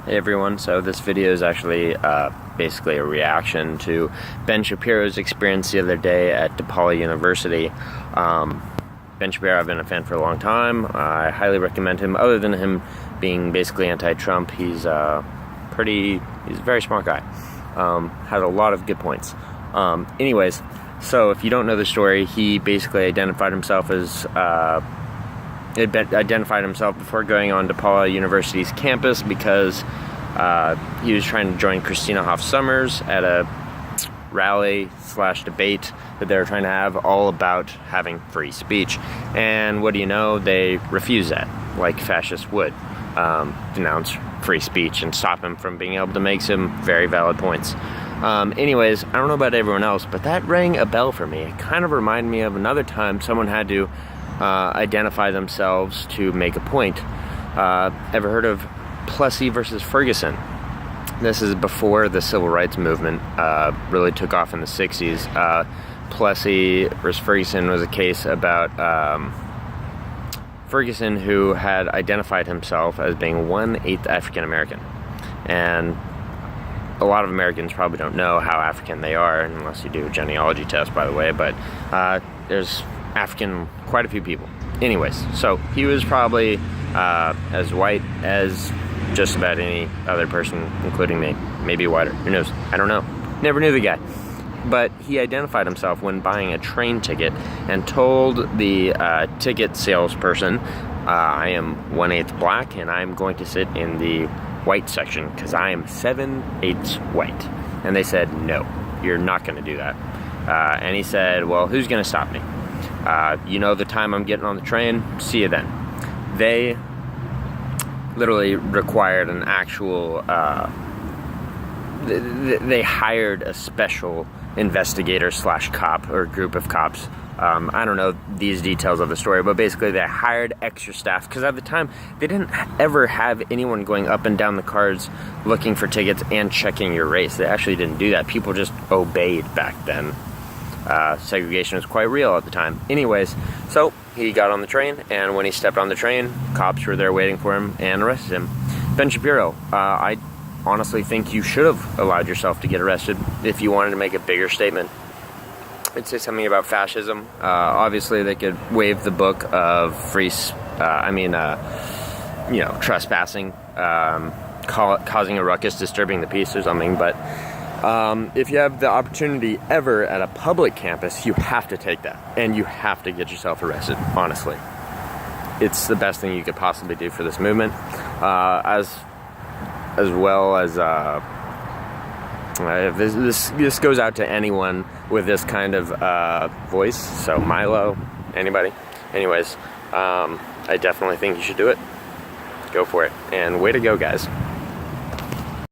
Hey everyone, so this video is actually basically a reaction to Ben Shapiro's experience the other day at DePaul University. Ben Shapiro, I've been a fan for a long time. I highly recommend him. Other than him being basically anti-Trump, he's a very smart guy. Has a lot of good points. Anyways, so if you don't know the story, he basically identified himself before going on DePaul University's campus because he was trying to join Christina Hoff Sommers at a rally/debate that they were trying to have all about having free speech. And what do you know? They refuse that, like fascists would. Denounce free speech and stop him from being able to make some very valid points. Anyways, I don't know about everyone else, but that rang a bell for me. It kind of reminded me of another time someone had to identify themselves to make a point. Ever heard of Plessy versus Ferguson? This is before the civil rights movement really took off in the 60s. Plessy versus Ferguson was a case about Ferguson, who had identified himself as being 1/8 African American. And a lot of Americans probably don't know how African they are unless you do a genealogy test, by the way, but there's African quite a few people. Anyways, so he was probably as white as just about any other person, including me. Maybe whiter. Who knows? I don't know. Never knew the guy. But he identified himself when buying a train ticket and told the ticket salesperson, I am 1/8 black and I'm going to sit in the white section because I am 7/8 white. And they said, no, you're not going to do that. And he said, well, who's going to stop me? You know the time I'm getting on the train? See you then. They literally required an actual, they hired a special investigator/cop or group of cops. I don't know these details of the story, but basically they hired extra staff because at the time they didn't ever have anyone going up and down the cars looking for tickets and checking your race. They actually didn't do that. People just obeyed back then. Segregation was quite real at the time. Anyways, so he got on the train, and when he stepped on the train, cops were there waiting for him and arrested him. Ben Shapiro, I honestly think you should have allowed yourself to get arrested if you wanted to make a bigger statement. It'd say something about fascism. Obviously, they could waive the book of trespassing, causing a ruckus, disturbing the peace or something, but if you have the opportunity ever at a public campus, you have to take that, and you have to get yourself arrested, honestly. It's the best thing you could possibly do for this movement, as well as this goes out to anyone with this kind of voice, so Milo, anybody. Anyways, I definitely think you should do it. Go for it, and way to go, guys.